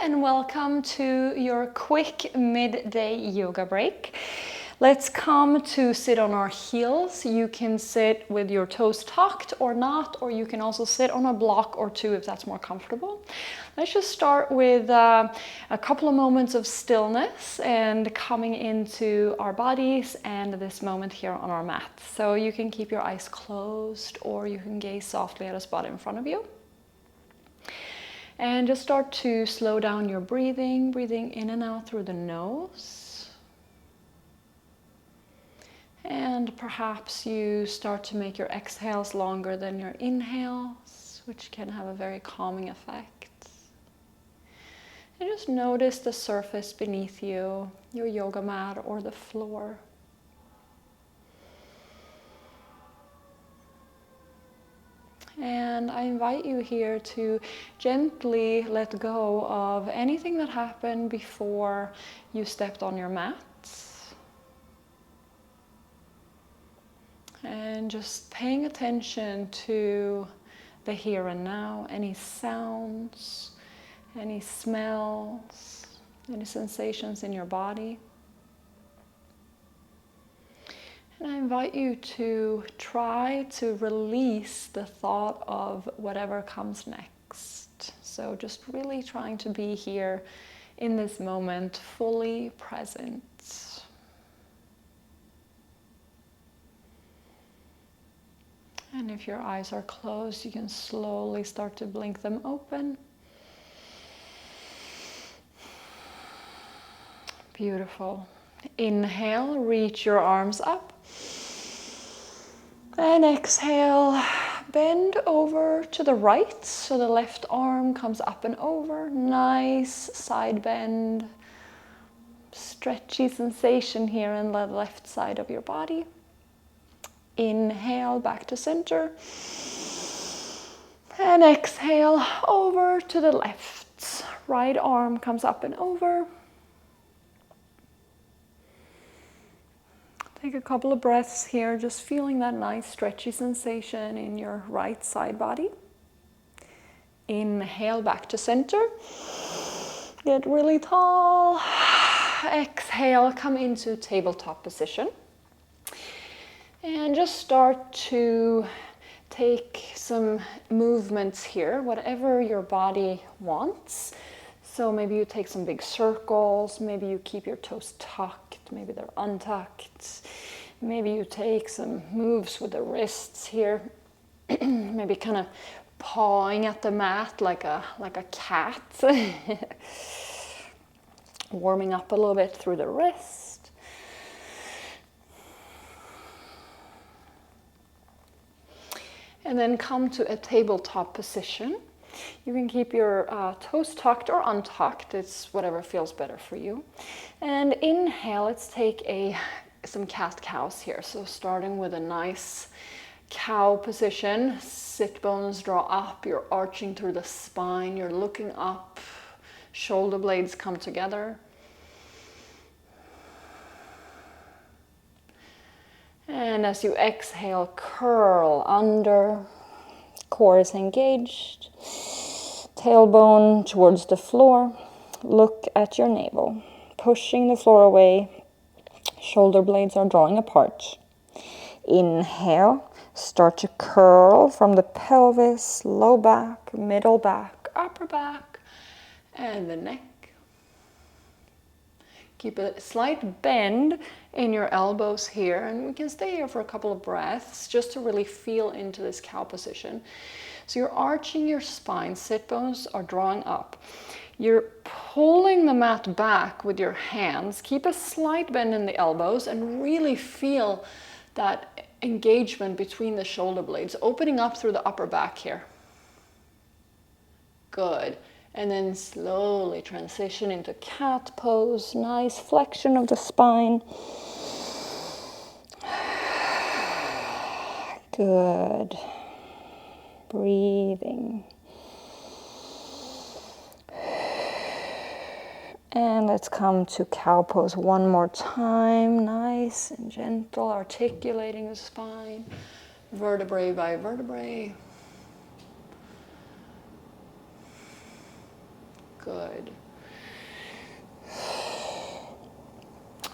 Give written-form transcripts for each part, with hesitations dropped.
and welcome to your quick midday yoga break. Let's come to sit on our heels. You can sit with your toes tucked or not, or you can also sit on a block or two if that's more comfortable. Let's just start with a couple of moments of stillness and coming into our bodies and this moment here on our mat. So you can keep your eyes closed or you can gaze softly at a spot in front of you. And just start to slow down your breathing, breathing in and out through the nose. And perhaps you start to make your exhales longer than your inhales, which can have a very calming effect. And just notice the surface beneath you, your yoga mat or the floor. And I invite you here to gently let go of anything that happened before you stepped on your mat. And just paying attention to the here and now, any sounds, any smells, any sensations in your body. And I invite you to try to release the thought of whatever comes next. So just really trying to be here in this moment, fully present. And if your eyes are closed, you can slowly start to blink them open. Beautiful. Inhale, reach your arms up. And exhale, bend over to the right. So the left arm comes up and over. Nice side bend. Stretchy sensation here in the left side of your body. Inhale, back to center. And exhale, over to the left. Right arm comes up and over. Take a couple of breaths here, just feeling that nice stretchy sensation in your right side body. Inhale, back to center. Get really tall. Exhale, come into tabletop position. And just start to take some movements here, whatever your body wants. So maybe you take some big circles, maybe you keep your toes tucked, maybe they're untucked. Maybe you take some moves with the wrists here, maybe kind of pawing at the mat like a cat. Warming up a little bit through the wrist. And then come to a tabletop position. You can keep your toes tucked or untucked. It's whatever feels better for you. And inhale, let's take some cat-cows here. So starting with a nice cow position. Sit bones draw up. You're arching through the spine. You're looking up. Shoulder blades come together. And as you exhale, curl under. Core is engaged. Tailbone towards the floor. Look at your navel. Pushing the floor away. Shoulder blades are drawing apart. Inhale. Start to curl from the pelvis, low back, middle back, upper back, and the neck. Keep a slight bend in your elbows here, and we can stay here for a couple of breaths just to really feel into this cow position. So you're arching your spine, sit bones are drawing up. You're pulling the mat back with your hands. Keep a slight bend in the elbows and really feel that engagement between the shoulder blades, opening up through the upper back here. Good. And then slowly transition into cat pose. Nice flexion of the spine. Good. Breathing. And let's come to cow pose one more time. Nice and gentle, articulating the spine. Vertebrae by vertebrae. Good.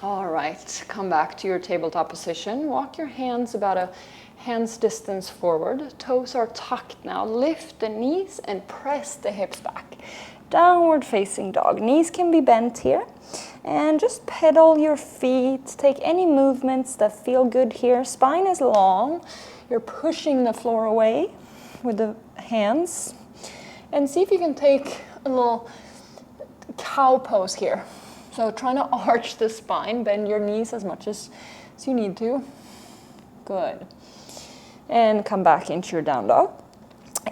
All right, come back to your tabletop position. Walk your hands about a hand's distance forward. Toes are tucked now. Lift the knees and press the hips back. Downward facing dog. Knees can be bent here. And just pedal your feet. Take any movements that feel good here. Spine is long. You're pushing the floor away with the hands. And see if you can take a little cow pose here. So trying to arch the spine, bend your knees as much as you need to. Good. And come back into your down dog.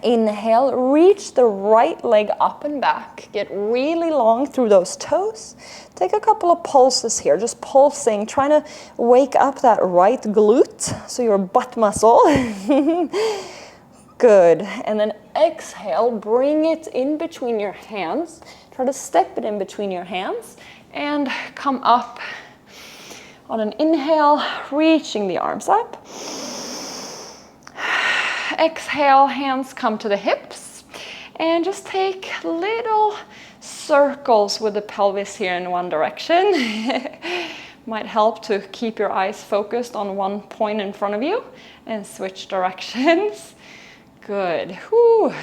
Inhale, reach the right leg up and back. Get really long through those toes. Take a couple of pulses here, just pulsing, trying to wake up that right glute, so your butt muscle. Good. And then exhale, bring it in between your hands. Try to step it in between your hands and come up on an inhale, reaching the arms up. Exhale, hands come to the hips, and just take little circles with the pelvis here in one direction. Might help to keep your eyes focused on one point in front of you and switch directions. Good. Whew.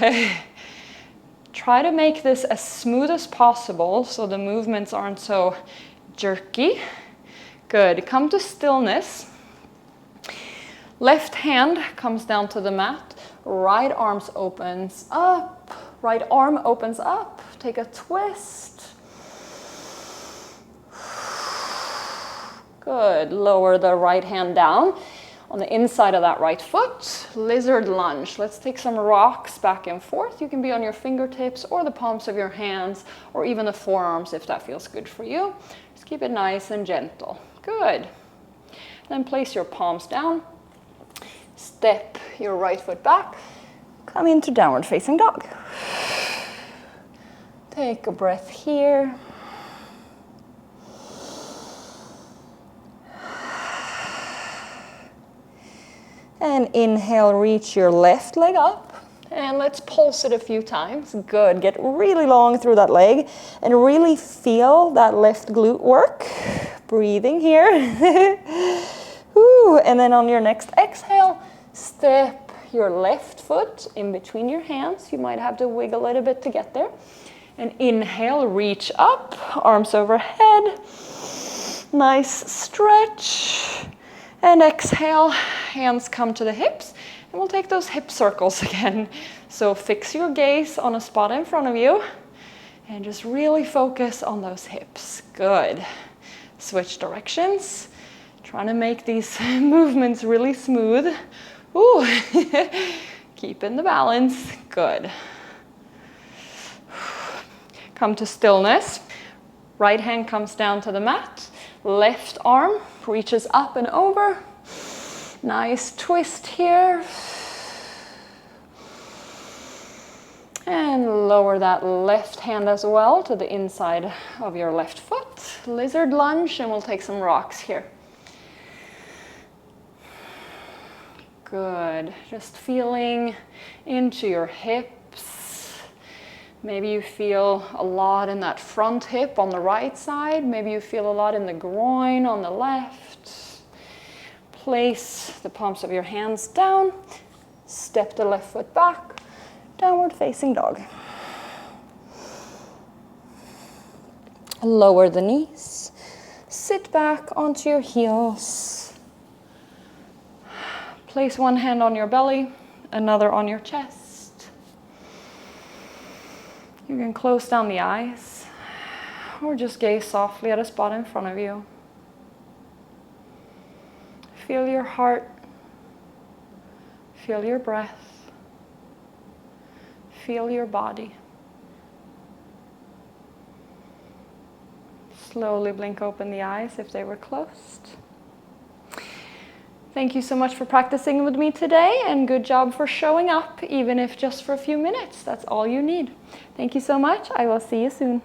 Try to make this as smooth as possible so the movements aren't so jerky. Good. Come to stillness. Left hand comes down to the mat. Right arm opens up. Right arm opens up. Take a twist. Good. Lower the right hand down on the inside of that right foot. Lizard lunge. Let's take some rocks back and forth. You can be on your fingertips or the palms of your hands or even the forearms if that feels good for you. Just keep it nice and gentle. Good. Then place your palms down. Step your right foot back. Come into downward facing dog. Take a breath here. And inhale, reach your left leg up. And let's pulse it a few times. Good. Get really long through that leg and really feel that left glute work. Breathing here. Woo. And then on your next exhale, step your left foot in between your hands. You might have to wiggle a little bit to get there. And inhale, reach up, arms overhead. Nice stretch. And exhale, hands come to the hips. And we'll take those hip circles again. So fix your gaze on a spot in front of you. And just really focus on those hips. Good. Switch directions. Trying to make these movements really smooth. Ooh. Keeping the balance. Good. Come to stillness. Right hand comes down to the mat. Left arm reaches up and over. Nice twist here. And lower that left hand as well to the inside of your left foot. Lizard lunge, and we'll take some rocks here. Good. Just feeling into your hips. Maybe you feel a lot in that front hip on the right side. Maybe you feel a lot in the groin on the left. Place the palms of your hands down. Step the left foot back. Downward facing dog. Lower the knees. Sit back onto your heels. Place one hand on your belly, another on your chest. You can close down the eyes or just gaze softly at a spot in front of you. Feel your heart. Feel your breath. Feel your body. Slowly blink open the eyes if they were closed. Thank you so much for practicing with me today, and good job for showing up, even if just for a few minutes. That's all you need. Thank you so much. I will see you soon.